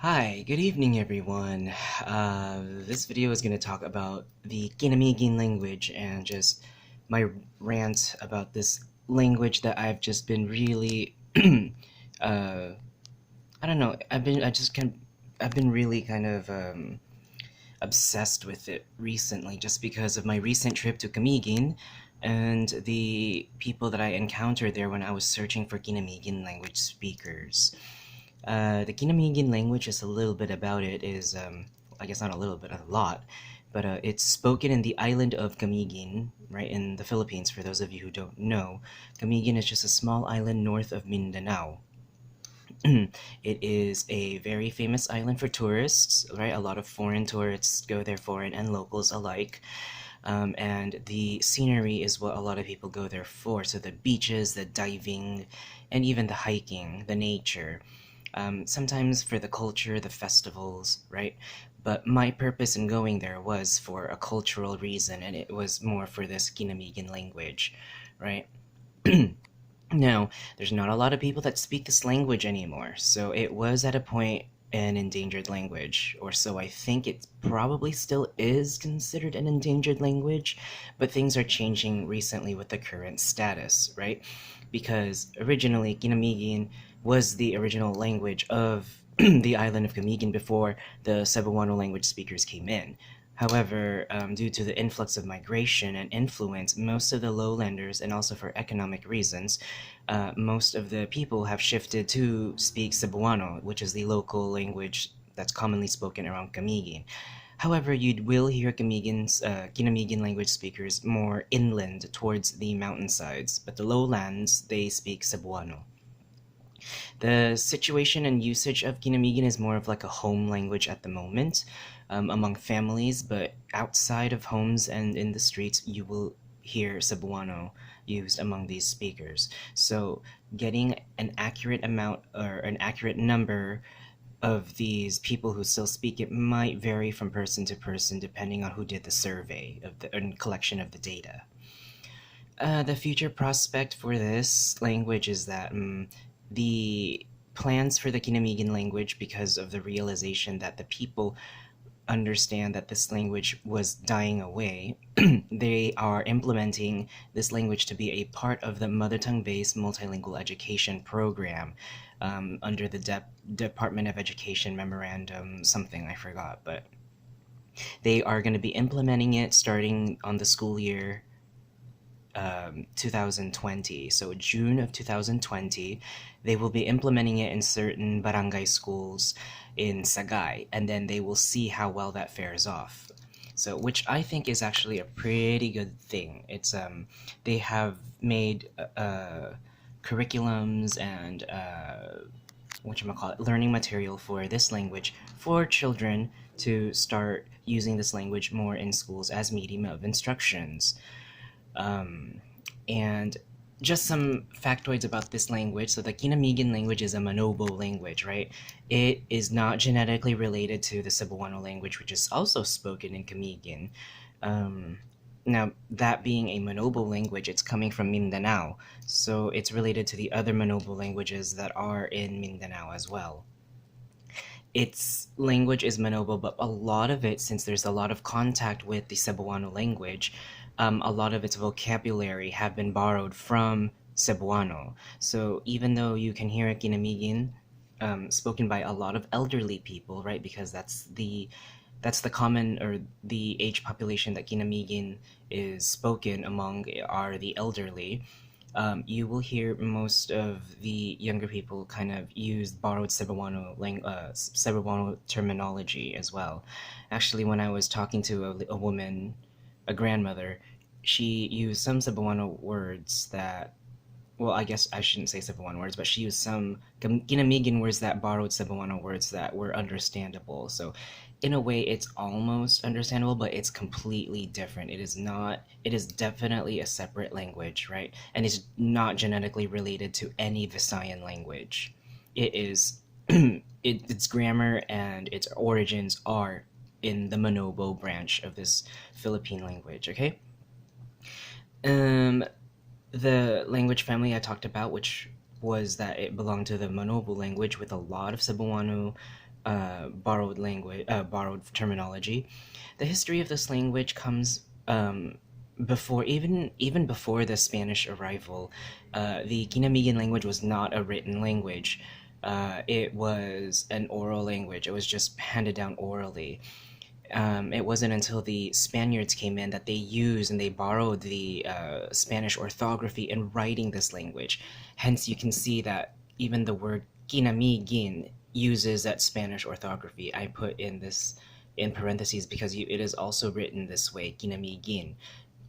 Hi, good evening everyone. This video is going to talk about the Quinamiguin language and just my rant about this language that I've just been really, uh, I don't know, I've been really kind of obsessed with it recently just because of my recent trip to Camiguin and the people that I encountered there when I was searching for Quinamiguin language speakers. The Quinamiguin language is a little bit about it is, I guess not a little bit, a lot, but it's spoken in the island of Camiguin, right, in the Philippines, for those of you who don't know. Camiguin is just a small island north of Mindanao. It is a very famous island for tourists, right? A lot of foreign tourists go there, foreign and locals alike. And the scenery is what a lot of people go there for. So the beaches, the diving, and even the hiking, the nature. Sometimes for the culture, the festivals, right? But my purpose in going there was for a cultural reason, and it was more for this Quinamiguin language, right? Now, there's not a lot of people that speak this language anymore, so it was at a point an endangered language, or so I think it probably still is considered an endangered language, but things are changing recently with the current status, right? Because originally, Kinamigin was the original language of the island of Camiguin before the Cebuano language speakers came in. However, due to the influx of migration and influence, most of the lowlanders, and also for economic reasons, most of the people have shifted to speak Cebuano, which is the local language that's commonly spoken around Camiguin. However, you will hear Quinamiguin language speakers more inland towards the mountainsides, but the lowlands, they speak Cebuano. The situation and usage of Quinamiguin is more of like a home language at the moment among families, but outside of homes and in the streets, you will hear Cebuano used among these speakers. So, getting an accurate amount or an accurate number of these people who still speak it might vary from person to person depending on who did the survey of the and collection of the data. The future prospect for this language is that the plans for the Kinamigan language, because of the realization that the people understand that this language was dying away, they are implementing this language to be a part of the mother tongue based multilingual education program under the Department of Education memorandum, something I forgot, but they are going to be implementing it starting on the school year 2020. So June of 2020, they will be implementing it in certain barangay schools in Sagay, and then they will see how well that fares off. So, which I think is actually a pretty good thing. It's they have made curriculums and what you call it, learning material for this language for children to start using this language more in schools as medium of instructions. Um, and just some factoids about this language. So the Quinamiguin language is a Manobo language, right? It is not genetically related to the Cebuano language, which is also spoken in Camiguin. Um, Now, that being a Manobo language, it's coming from Mindanao, so it's related to the other Manobo languages that are in Mindanao as well. Its language is Manobo, but a lot of it, since there's a lot of contact with the Cebuano language, a lot of its vocabulary have been borrowed from Cebuano. So even though you can hear Kinamigin spoken by a lot of elderly people, right? Because that's the common or the age population that Kinamigin is spoken among are the elderly. You will hear most of the younger people kind of use borrowed Cebuano terminology as well. Actually, when I was talking to a woman, a grandmother, she used some Cebuano words that, well, I guess I shouldn't say Cebuano words, but she used some Ginamigan words that borrowed Cebuano words that were understandable. So, in a way, it's almost understandable, but it's completely different. It is not, it is definitely a separate language, right? And it's not genetically related to any Visayan language. It is, its grammar and its origins are in the Manobo branch of this Philippine language, okay? Um, the language family I talked about, which was that it belonged to the Manobo language with a lot of Cebuano borrowed language, borrowed terminology. The history of this language comes before even before the Spanish arrival. The Quinamiguin language was not a written language. It was an oral language. It was just handed down orally. It wasn't until the Spaniards came in that they used and they borrowed the Spanish orthography in writing this language. Hence, you can see that even the word Quinamiguin uses that Spanish orthography. I put in this in parentheses because it is also written this way, Quinamiguin.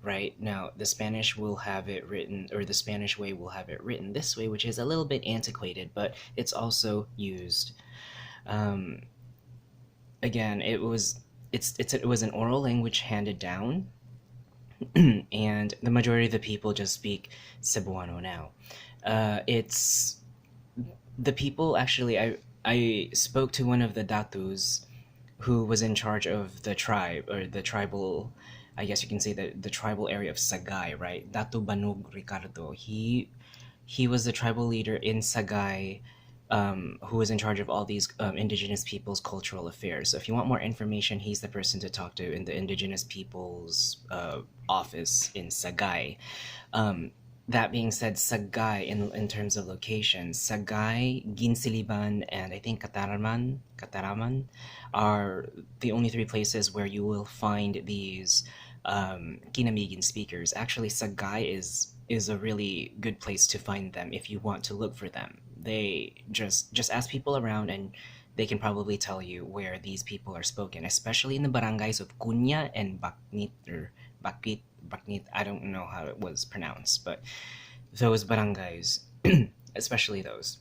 Right now, the Spanish will have it written, or the Spanish way will have it written this way, which is a little bit antiquated, but it's also used. Um, Again, it was an oral language handed down, and the majority of the people just speak Cebuano now. It's the people actually. I spoke to one of the datus who was in charge of the tribe or the tribal. I guess you can say the tribal area of Sagay, right? Datu Banog Ricardo. He was the tribal leader in Sagay, who was in charge of all these indigenous peoples' cultural affairs. So if you want more information, he's the person to talk to in the indigenous peoples office in Sagay. Um, that being said, Sagay in terms of location, Sagay, Ginsiliban, and I think Cataraman are the only three places where you will find these Quinamiguin speakers. Actually, Sagay is a really good place to find them if you want to look for them. They just ask people around and they can probably tell you where these people are spoken, especially in the barangays of Cunha and Baknit or Bakit Baknit. I don't know how it was pronounced, but those barangays, especially those.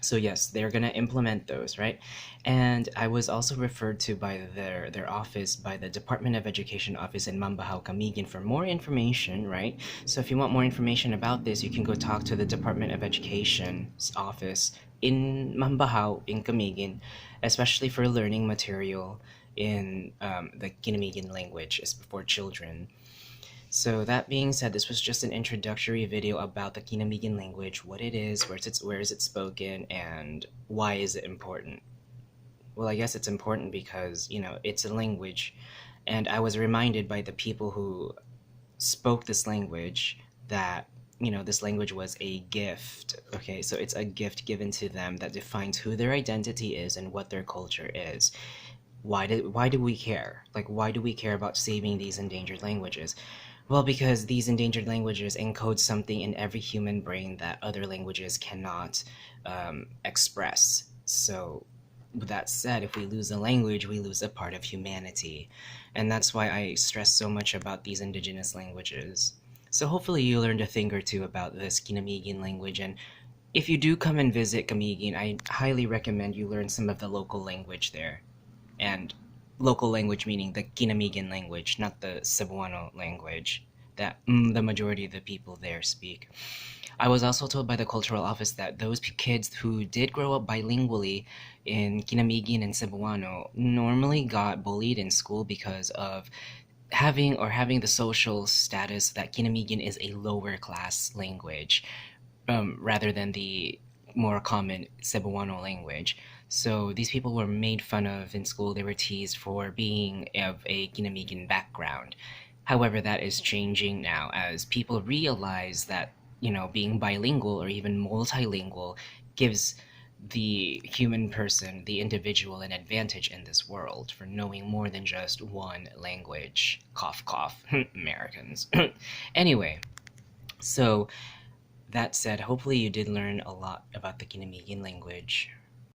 So yes, they're gonna implement those, right? And I was also referred to by their office, by the Department of Education office in Mambahaw, Camiguin for more information, right? So if you want more information about this, you can go talk to the Department of Education's office in Mambahaw in Camiguin, especially for learning material in the Quinamiguin language is for children. So that being said, this was just an introductory video about the Quinamiguin language, what it is, where is it spoken, and why is it important. Well, I guess it's important because, it's a language, and I was reminded by the people who spoke this language that, this language was a gift. Okay, so it's a gift given to them that defines who their identity is and what their culture is. Why do we care? Like, why do we care about saving these endangered languages? Well, because these endangered languages encode something in every human brain that other languages cannot express. So, with that said, if we lose a language, we lose a part of humanity. And that's why I stress so much about these indigenous languages. So, hopefully, you learned a thing or two about this Quinamiguin language. And if you do come and visit Camiguin, I highly recommend you learn some of the local language there. And local language meaning the Quinamiguin language, not the Cebuano language that the majority of the people there speak. I was also told by the cultural office that those kids who did grow up bilingually in Quinamiguin and Cebuano normally got bullied in school because of having the social status that Quinamiguin is a lower class language, rather than the more common Cebuano language. So these people were made fun of in school. They were teased for being of a Quinamiguin background. However, that is changing now as people realize that, being bilingual or even multilingual gives the human person, the individual, an advantage in this world for knowing more than just one language. Cough, cough, Americans. Anyway, so that said, hopefully you did learn a lot about the Quinamiguin language,